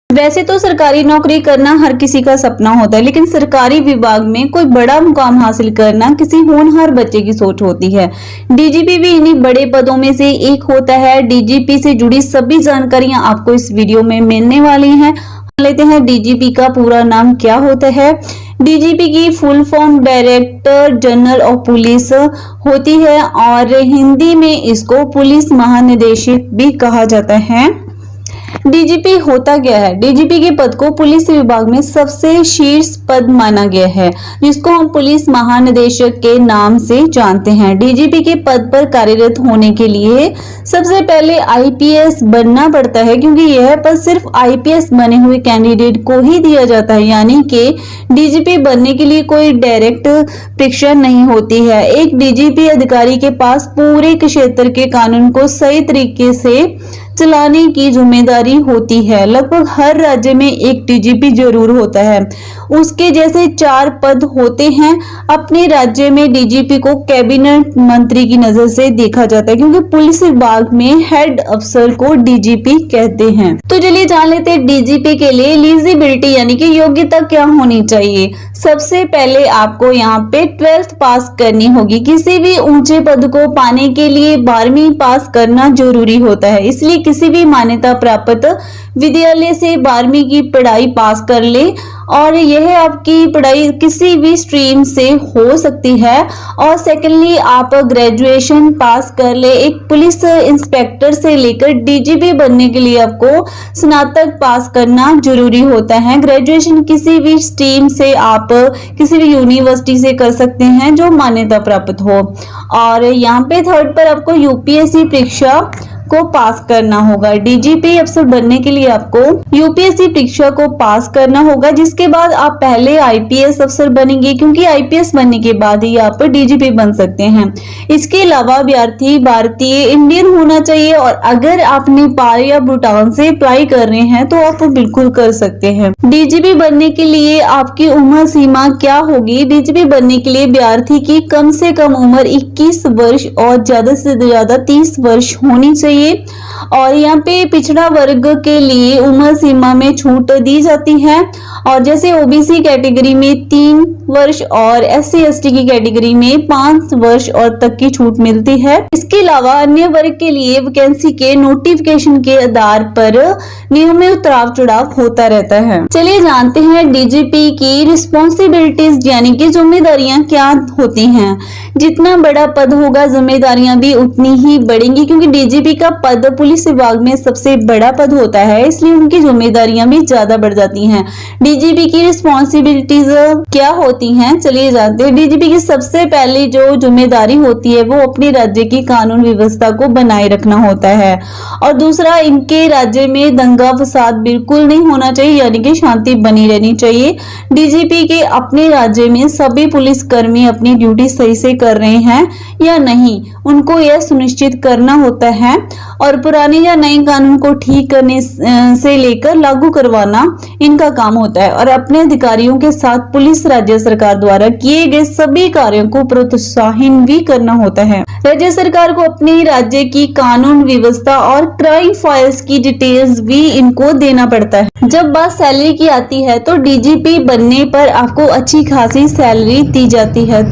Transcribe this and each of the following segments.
वैसे तो सरकारी नौकरी करना हर किसी का सपना होता है, लेकिन सरकारी विभाग में कोई बड़ा मुकाम हासिल करना किसी होनहार बच्चे की सोच होती है। डीजीपी भी इन्हीं बड़े पदों में से एक होता है। डीजीपी से जुड़ी सभी जानकारियां आपको इस वीडियो में मिलने वाली हैं। लेते हैं डीजीपी का पूरा नाम क्या होता है। डीजीपी की full form director general of police होती है और हिंदी में इसको पुलिस महानिदेशक भी कहा जाता है। डीजीपी होता क्या है? डीजीपी के पद को पुलिस विभाग में सबसे शीर्ष पद माना गया है, जिसको हम पुलिस महानिदेशक के नाम से जानते हैं। डीजीपी के पद पर कार्यरत होने के लिए सबसे पहले आईपीएस बनना पड़ता है, क्योंकि यह पद सिर्फ आईपीएस बने हुए कैंडिडेट को ही दिया जाता है। यानी कि डीजीपी बनने के लिए कोई डायरेक्ट परीक्षा नहीं होती है। एक डीजीपी अधिकारी के पास पूरे क्षेत्र के कानून को सही तरीके से चलाने की जिम्मेदारी होती है। लगभग हर राज्य में एक डीजीपी जरूर होता है। उसके जैसे 4 पद होते हैं। अपने राज्य में डीजीपी को कैबिनेट मंत्री की नजर से देखा जाता है, क्योंकि पुलिस विभाग में हेड अफसर को डीजीपी कहते हैं। तो चलिए जान लेते हैं डीजीपी के लिए एलिजिबिलिटी यानी कि योग्यता क्या होनी चाहिए। सबसे पहले आपको यहाँ पे 12th पास करनी होगी। किसी भी ऊंचे पद को पाने के लिए 12वीं पास करना जरूरी होता है, इसलिए किसी भी मान्यता प्राप्त विद्यालय से 12वीं की पढ़ाई पास कर ले और यह आपकी पढ़ाई किसी भी स्ट्रीम से हो सकती है। और सेकेंडली आप ग्रेजुएशन पास कर ले। एक पुलिस इंस्पेक्टर से लेकर डीजीपी बनने के लिए आपको स्नातक पास करना जरूरी होता है। ग्रेजुएशन किसी भी स्ट्रीम से आप किसी भी यूनिवर्सिटी से कर सकते हैं जो मान्यता प्राप्त हो। और यहाँ पे 3rd पर आपको यूपीएससी परीक्षा को पास करना होगा। डीजीपी अफसर बनने के लिए आपको यूपीएससी परीक्षा को पास करना होगा, जिसके बाद आप पहले आईपीएस अफसर बनेंगे, क्योंकि आईपीएस बनने के बाद ही आप डीजीपी बन सकते हैं। इसके अलावा अभ्यर्थी भारतीय इंडियन होना चाहिए और अगर आप नेपाल या भूटान से अप्लाई कर रहे हैं तो आप बिल्कुल कर सकते हैं। डीजीपी बनने के लिए आपकी उम्र सीमा क्या होगी? डीजीपी बनने के लिए अभ्यर्थी की कम से कम उम्र 21 वर्ष और ज्यादा से ज्यादा 30 वर्ष होनी चाहिए। और यहाँ पे पिछड़ा वर्ग के लिए उम्र सीमा में छूट दी जाती है, और जैसे ओबीसी कैटेगरी में 3 वर्ष और एससी एसटी की कैटेगरी में 5 वर्ष और तक की छूट मिलती है। इसके अलावा अन्य वर्ग के लिए वैकेंसी के नोटिफिकेशन के आधार पर नियम में उतार चढ़ाव होता रहता है। चलिए जानते हैं डीजीपी की रिस्पॉन्सिबिलिटीज यानी कि जिम्मेदारियां क्या होती हैं। जितना बड़ा पद होगा जिम्मेदारियां भी उतनी ही बढ़ेंगी, क्योंकि डीजीपी का पद पुलिस विभाग में सबसे बड़ा पद होता है, इसलिए उनकी जिम्मेदारियां भी ज्यादा बढ़ जाती हैं। डीजीपी की रिस्पॉन्सिबिलिटीज क्या होती हैं, चलिए जानते हैं। डीजीपी की सबसे पहली जो जिम्मेदारी होती है वो अपने राज्य की कानून व्यवस्था को बनाए रखना होता है, और दूसरा इनके राज्य में दंगा फसाद बिल्कुल नहीं होना चाहिए, यानी कि शांति बनी रहनी चाहिए। डीजीपी के अपने राज्य में सभी पुलिसकर्मी अपनी ड्यूटी सही से कर रहे हैं या नहीं, उनको यह सुनिश्चित करना होता है। और पुराने या नए कानून को ठीक करने से लेकर लागू करवाना इनका काम होता है, और अपने अधिकारियों के साथ पुलिस राज्य सरकार द्वारा किए गए सभी कार्यों को प्रोत्साहन भी करना होता है। राज्य सरकार को अपने राज्य की कानून व्यवस्था और क्राइम फाइल्स की डिटेल्स भी इनको देना पड़ता है। जब बात सैलरी की आती है तो डीजीपी बनने पर आपको अच्छी खासी सैलरी दी जाती है।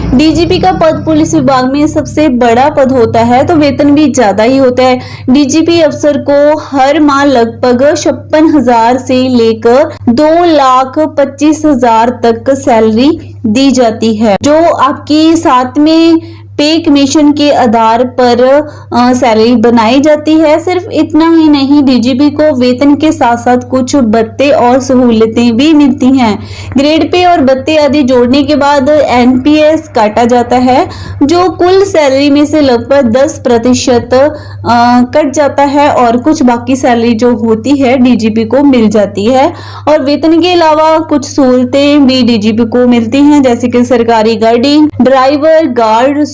डीजीपी का पद पुलिस विभाग में सबसे बड़ा पद होता है, तो वेतन भी ज्यादा ही होता है। डीजीपी अफसर को हर माह लगभग 56,000 से लेकर 2,25,000 तक सैलरी दी जाती है, जो आपकी साथ में पे कमीशन के आधार पर सैलरी बनाई जाती है। सिर्फ इतना ही नहीं, डीजीपी को वेतन के साथ साथ कुछ भत्ते और सहूलतें भी मिलती हैं। ग्रेड पे और भत्ते आदि जोड़ने के बाद एनपीएस काटा जाता है, जो कुल सैलरी में से लगभग 10% कट जाता है, और कुछ बाकी सैलरी जो होती है डीजीपी को मिल जाती है। और वेतन के अलावा कुछ सहूलतें भी डीजीपी को मिलती हैं, जैसे कि सरकारी गाड़ी, ड्राइवर, गार्ड,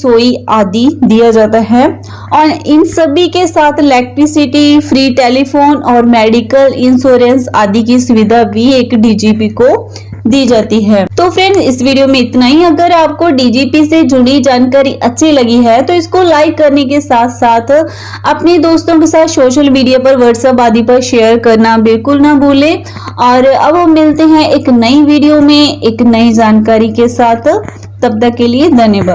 आदि दिया जाता है। और इन सभी के साथ इलेक्ट्रिसिटी, फ्री टेलीफोन और मेडिकल इंश्योरेंस आदि की सुविधा भी एक डीजीपी को दी जाती है। तो फ्रेंड, इस वीडियो में इतना ही। अगर आपको डीजीपी से जुड़ी जानकारी अच्छी लगी है तो इसको लाइक करने के साथ साथ अपने दोस्तों के साथ सोशल मीडिया पर, व्हाट्सएप आदि पर शेयर करना बिल्कुल ना भूलें। और अब हम मिलते हैं एक नई वीडियो में एक नई जानकारी के साथ। तब तक के लिए धन्यवाद।